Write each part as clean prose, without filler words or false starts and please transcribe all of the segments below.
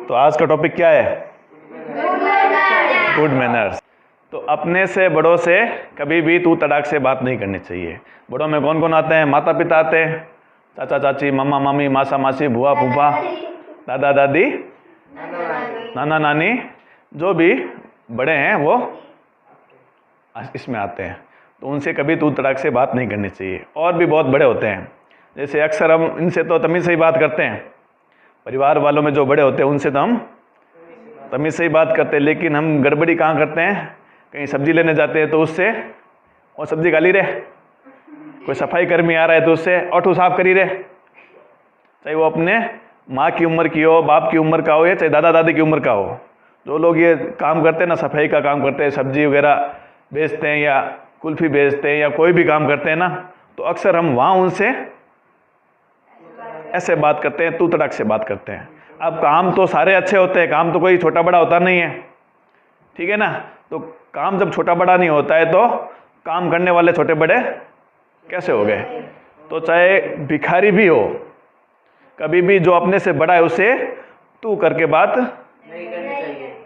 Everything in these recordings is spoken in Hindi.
तो आज का टॉपिक क्या है? Good manners. तो अपने से बड़ों से कभी भी तू तड़ाक से बात नहीं करनी चाहिए। बड़ों में कौन कौन आते हैं? माता पिता आते हैं, चाचा चाची, मामा मामी, मासा मासी, बुआ फूफा, दादा दादी, नाना नानी, जो भी बड़े हैं वो इसमें आते हैं। तो उनसे कभी तू तड़ाक से बात नहीं करनी चाहिए। और भी बहुत बड़े होते हैं, जैसे अक्सर हम इनसे तो तमीज़ से ही बात करते हैं। परिवार वालों में जो बड़े होते हैं उनसे तो हम तमीज़ से ही बात करते हैं, लेकिन हम गड़बड़ी कहाँ करते हैं? कहीं सब्जी लेने जाते हैं तो उससे और सब्जी गाली रे, कोई सफाई कर्मी आ रहा है तो उससे ऑटो साफ करी रे, चाहे वो अपने माँ की उम्र की हो, बाप की उम्र का हो, या चाहे दादा दादी की उम्र का हो। जो लोग ये काम करते हैं ना, सफाई का काम करते हैं, सब्जी वगैरह बेचते हैं या कुल्फ़ी बेचते हैं या कोई भी काम करते हैं ना, तो अक्सर हम वहाँ उनसे ऐसे बात करते हैं, तू तड़ाक से बात करते हैं। अब काम तो सारे अच्छे होते हैं, काम तो कोई छोटा बड़ा होता नहीं है, ठीक है ना। तो काम जब छोटा बड़ा नहीं होता है तो काम करने वाले छोटे बड़े कैसे हो गए? तो चाहे भिखारी भी हो, कभी भी जो अपने से बड़ा है उसे तू करके बात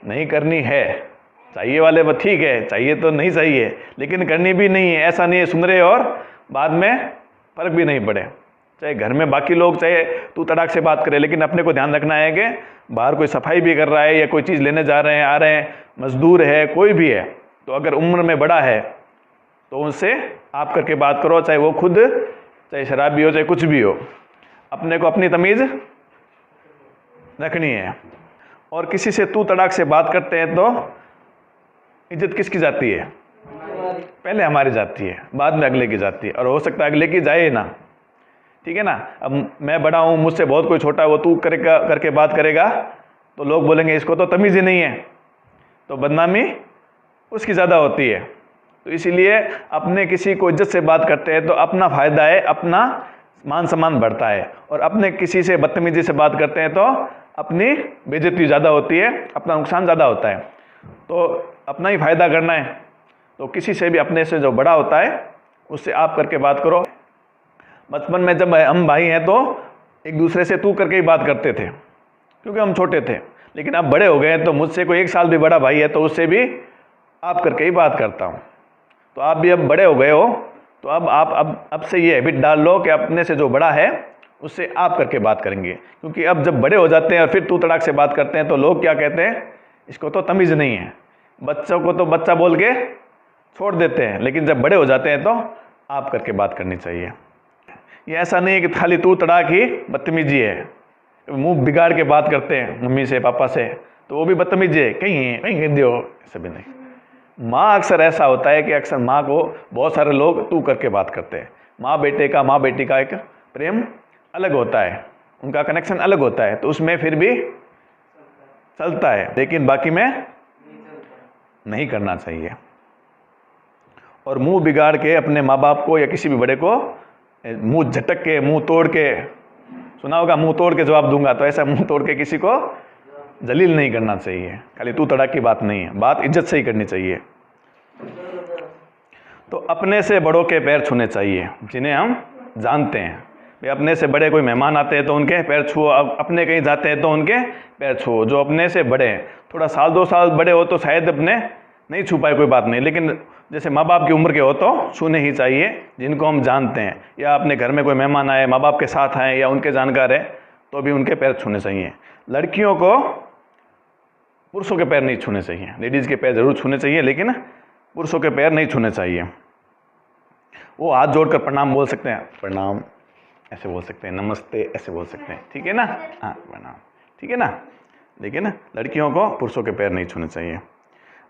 नहीं करनी है। चाहिए वाले वो ठीक है, चाहिए तो नहीं चाहिए, लेकिन करनी भी नहीं है। ऐसा नहीं है सुन रहे और बाद में फर्क भी नहीं पड़े। चाहे घर में बाकी लोग चाहे तू तड़ाक से बात करे, लेकिन अपने को ध्यान रखना है कि बाहर कोई सफाई भी कर रहा है या कोई चीज़ लेने जा रहे हैं, आ रहे हैं, मजदूर है, कोई भी है, तो अगर उम्र में बड़ा है तो उनसे आप करके बात करो, चाहे वो खुद चाहे शराबी हो चाहे कुछ भी हो। अपने को अपनी तमीज़ रखनी है। और किसी से तू तड़ाक से बात करते हैं तो इज्जत किसकी जाती है? पहले हमारी जाती है, बाद में अगले की जाती है, और हो सकता है अगले की जाए ना, ठीक है ना। अब मैं बड़ा हूँ, मुझसे बहुत कोई छोटा है, वो तू करेगा करके बात करेगा तो लोग बोलेंगे इसको तो तमीज़ ही नहीं है, तो बदनामी उसकी ज़्यादा होती है। तो इसीलिए अपने किसी को इज्जत से बात करते हैं तो अपना फ़ायदा है, अपना मान सम्मान बढ़ता है। और अपने किसी से बदतमीजी से बात करते हैं तो अपनी बेइज्जती ज़्यादा होती है, अपना नुकसान ज़्यादा होता है। तो अपना ही फ़ायदा करना है तो किसी से भी अपने से जो बड़ा होता है उससे आप करके बात करो। बचपन में जब हम भाई हैं तो एक दूसरे से तू करके ही बात करते थे क्योंकि हम छोटे थे, लेकिन अब बड़े हो गए हैं तो मुझसे कोई 1 साल भी बड़ा भाई है तो उससे भी आप करके ही बात करता हूँ। तो आप भी अब बड़े हो गए हो तो अब आप अब से ये हैबिट डाल लो कि अपने से जो बड़ा है उससे आप करके बात करेंगे। क्योंकि अब जब बड़े हो जाते हैं और फिर तू तड़ाक से बात करते हैं तो लोग क्या कहते हैं, इसको तो तमीज़ नहीं है। बच्चों को तो बच्चा बोल के छोड़ देते हैं, लेकिन जब बड़े हो जाते हैं तो आप करके बात करनी चाहिए। ये ऐसा नहीं है कि खाली तू तड़ाक ही बदतमीजी है, मुंह बिगाड़ के बात करते हैं मम्मी से पापा से तो वो भी बदतमीजी है, कहीं कहीं कह दियो, ऐसा भी नहीं। माँ अक्सर ऐसा होता है कि अक्सर माँ को बहुत सारे लोग तू करके बात करते हैं। माँ बेटे का, माँ बेटी का एक प्रेम अलग होता है, उनका कनेक्शन अलग होता है, तो उसमें फिर भी चलता है, लेकिन बाकी में नहीं करना चाहिए। और मुंह बिगाड़ के अपने माँ बाप को या किसी भी बड़े को मुंह झटक के, मुंह तोड़ के, सुना होगा मुंह तोड़ के जवाब दूंगा, तो ऐसा मुंह तोड़ के किसी को जलील नहीं करना चाहिए। खाली तू तड़ाक की बात नहीं है, बात इज्जत से ही करनी चाहिए। तो अपने से बड़ों के पैर छूने चाहिए जिन्हें हम जानते हैं। भाई अपने से बड़े कोई मेहमान आते हैं तो उनके पैर छुओ, अब अपने कहीं जाते हैं तो उनके पैर छुओ जो अपने से बड़े हैं। थोड़ा साल 2 साल बड़े हो तो शायद अपने नहीं छू पाए, कोई बात नहीं, लेकिन जैसे माँ बाप की उम्र के हो तो छूने ही चाहिए जिनको हम जानते हैं, या अपने घर में कोई मेहमान आए, माँ बाप के साथ आए या उनके जानकार है तो भी उनके पैर छूने चाहिए। लड़कियों को पुरुषों के पैर नहीं छूने चाहिए, लेडीज़ के पैर जरूर छूने चाहिए लेकिन पुरुषों के पैर नहीं छूने चाहिए। वो हाथ जोड़कर प्रणाम बोल सकते हैं, प्रणाम ऐसे बोल सकते हैं, नमस्ते ऐसे बोल सकते हैं, ठीक है ना, हाँ प्रणाम, ठीक है ना। लेकिन लड़कियों को पुरुषों के पैर नहीं छूने चाहिए।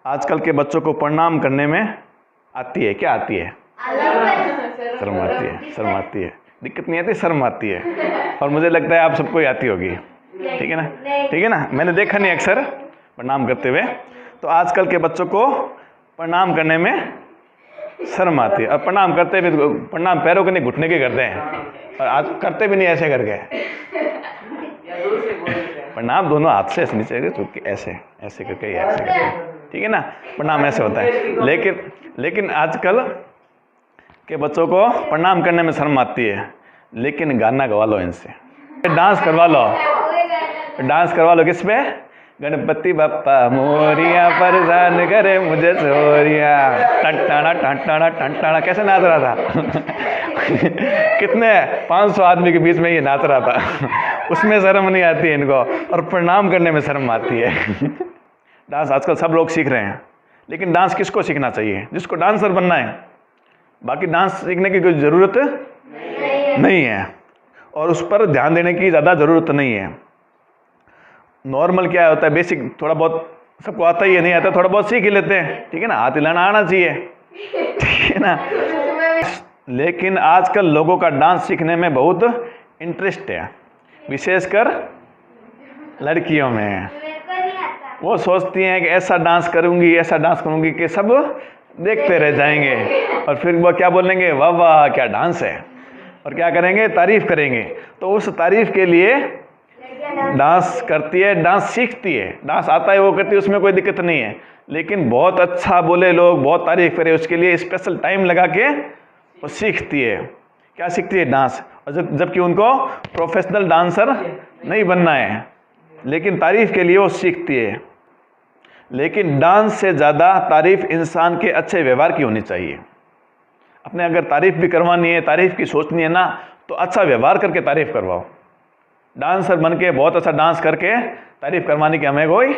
आजकल के बच्चों को प्रणाम करने में आती है, क्या आती है? शर्म आती है, शर्म आती है, दिक्कत नहीं आती, शर्म आती है। और मुझे लगता है आप सबको ही आती होगी, ठीक है ना, ठीक है ना। मैंने देखा नहीं अक्सर प्रणाम करते हुए, तो आजकल के बच्चों को प्रणाम करने में शर्म आती है। और प्रणाम करते भी, प्रणाम पैरों के नहीं घुटने के करते हैं, और आज करते भी नहीं ऐसे करके, प्रणाम दोनों हाथ से नीचे के ऐसे ऐसे करके ऐसे करके, ठीक है ना, प्रणाम ऐसे होता है। लेकिन आजकल के बच्चों को प्रणाम करने में शर्म आती है। लेकिन गाना गवा लो इनसे, डांस करवा लो। डांस करवा लो किस पे? गणपति बप्पा मोरिया परेशान करे मुझे सोरिया, टंटाना टंटाना टंटाना। कैसे नाच रहा था कितने 500 आदमी के बीच में ये नाच रहा था उसमें शर्म नहीं आती है इनको, और प्रणाम करने में शर्म आती है डांस आजकल सब लोग सीख रहे हैं, लेकिन डांस किसको सीखना चाहिए? जिसको डांसर बनना है। बाकी डांस सीखने की कोई ज़रूरत नहीं है, और उस पर ध्यान देने की ज़्यादा ज़रूरत नहीं है। नॉर्मल क्या होता है, बेसिक थोड़ा बहुत सबको आता ही है, नहीं आता थोड़ा बहुत सीख ही लेते हैं, ठीक है ना, हाथ हिलाना आना चाहिए, ठीक है ना। लेकिन आजकल लोगों का डांस सीखने में बहुत इंटरेस्ट है, विशेषकर लड़कियों में। वो सोचती हैं कि ऐसा डांस करूंगी कि सब देखते रह जाएंगे, और फिर वो क्या बोलेंगे, वाह वाह क्या डांस है, और क्या करेंगे, तारीफ करेंगे। तो उस तारीफ के लिए डांस करती है, डांस सीखती है, डांस आता है वो करती है, उसमें कोई दिक्कत नहीं है। लेकिन बहुत अच्छा बोले लोग, बहुत तारीफ करे, उसके लिए स्पेशल टाइम लगा के वो सीखती है। क्या सीखती है? डांस। और जबकि उनको प्रोफेशनल डांसर नहीं बनना है, लेकिन तारीफ के लिए वो सीखती है। लेकिन डांस से ज़्यादा तारीफ इंसान के अच्छे व्यवहार की होनी चाहिए। अपने अगर तारीफ भी करवानी है, तारीफ की सोचनी है ना, तो अच्छा व्यवहार करके तारीफ करवाओ। डांसर बन के बहुत अच्छा डांस करके तारीफ करवाने की हमें कोई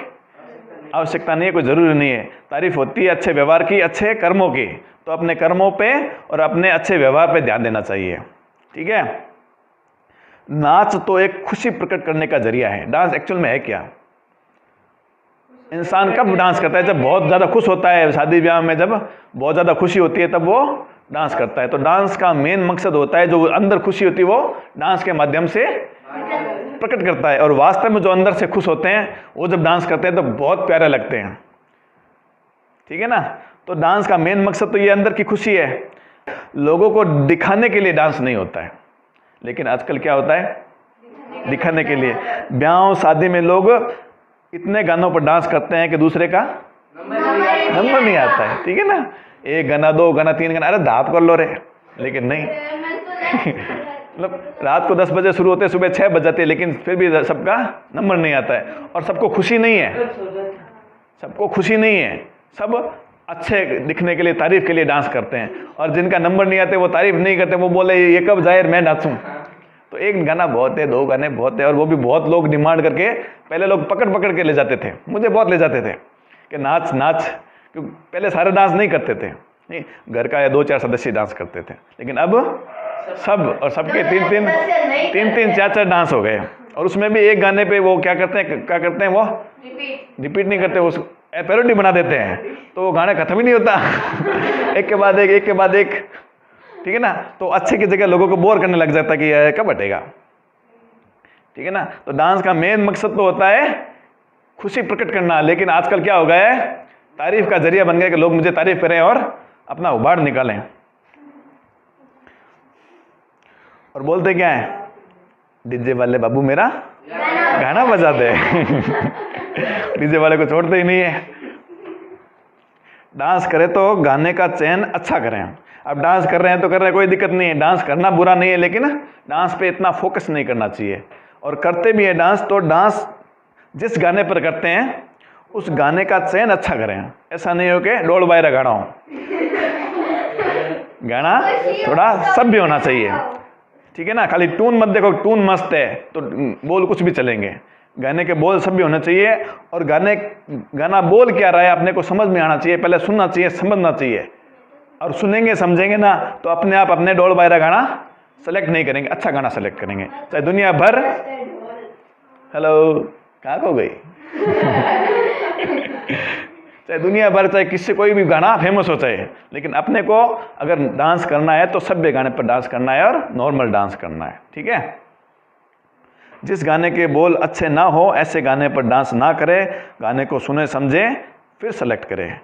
आवश्यकता नहीं है, कोई ज़रूरी नहीं है। तारीफ होती है अच्छे व्यवहार की, अच्छे कर्मों की। तो अपने कर्मों पे और अपने अच्छे व्यवहार पे ध्यान देना चाहिए, ठीक है। नाच तो एक खुशी प्रकट करने का जरिया है। डांस एक्चुअल में है क्या? इंसान कब डांस करता है? जब बहुत ज़्यादा खुश होता है, शादी ब्याह में जब बहुत ज़्यादा खुशी होती है तब वो डांस करता है। तो डांस का मेन मकसद होता है, जो अंदर खुशी होती है वो डांस के माध्यम से प्रकट करता है। और वास्तव में जो अंदर से खुश होते हैं वो जब डांस करते हैं तो बहुत प्यारे लगते हैं, ठीक है ना। तो डांस का मेन मकसद तो ये अंदर की खुशी है। लोगों को दिखाने के लिए डांस नहीं होता है, लेकिन आजकल क्या होता है, दिखाने के लिए। ब्याह शादी में लोग इतने गानों पर डांस करते हैं कि दूसरे का नंबर नहीं आता है, ठीक है ना। एक गाना, दो गाना, तीन गाना, अरे दाप कर लो रे, लेकिन नहीं मतलब रात को 10 बजे शुरू होते, सुबह 6 बज जाते, लेकिन फिर भी सबका नंबर नहीं आता है। और सबको खुशी नहीं है, सबको खुशी नहीं है। सब अच्छे दिखने के लिए, तारीफ के लिए डांस करते हैं। और जिनका नंबर नहीं आते वो तारीफ नहीं करते, वो बोले ये कब जाए मैं नाचूं। तो एक गाना बहुत है, 2 गाने बहुत है, और वो भी बहुत लोग डिमांड करके, पहले लोग पकड़ के ले जाते थे, मुझे बहुत ले जाते थे कि नाच नाच, क्योंकि पहले सारे डांस नहीं करते थे, नहीं, घर का या 2-4 सदस्य डांस करते थे। लेकिन अब सब, और सबके 3-3 4-4 डांस हो गए। और उसमें भी एक गाने पे वो क्या करते हैं वो रिपीट नहीं करते, वो पैरोडी बना देते हैं, तो वो गाना खत्म ही नहीं होता एक के बाद एक, ठीक है ना। तो अच्छे की जगह लोगों को बोर करने लग जाता है कि यह कब हटेगा, ठीक है ना। तो डांस का मेन मकसद तो होता है खुशी प्रकट करना। लेकिन आजकल क्या हो गया है, तारीफ का जरिया बन गया कि लोग मुझे तारीफ करें और अपना उबाड़ निकालें। और बोलते क्या है, डीजे वाले बाबू मेरा गाना बजा दे डीजे वाले को छोड़ते ही नहीं है। डांस करे तो गाने का चयन अच्छा करें। अब डांस कर रहे हैं तो कर रहे हैं, कोई दिक्कत नहीं है, डांस करना बुरा नहीं है, लेकिन डांस पे इतना फोकस नहीं करना चाहिए। और करते भी है डांस, तो डांस जिस गाने पर करते हैं उस गाने का चयन अच्छा करें। ऐसा नहीं हो कि डोल बायरा गाना हो, गाना थोड़ा सभ्य होना चाहिए, ठीक है ना। खाली टून मत देखो, टून मस्त है तो बोल कुछ भी चलेंगे। गाने के बोल सभ्य होने चाहिए, और गाना बोल क्या रहा है अपने को समझ में आना चाहिए, पहले सुनना चाहिए, समझना चाहिए। और सुनेंगे समझेंगे ना तो अपने आप अपने डोल बायरा गाना सेलेक्ट नहीं करेंगे, अच्छा गाना सेलेक्ट करेंगे। चाहे दुनिया भर, हेलो कहाँ खो गई चाहे दुनिया भर, चाहे किससे कोई भी गाना फेमस हो चाहे, लेकिन अपने को अगर डांस करना है तो सभ्य गाने पर डांस करना है और नॉर्मल डांस करना है, ठीक है। जिस गाने के बोल अच्छे ना हो ऐसे गाने पर डांस ना करें, गाने को सुने समझे फिर सेलेक्ट करें।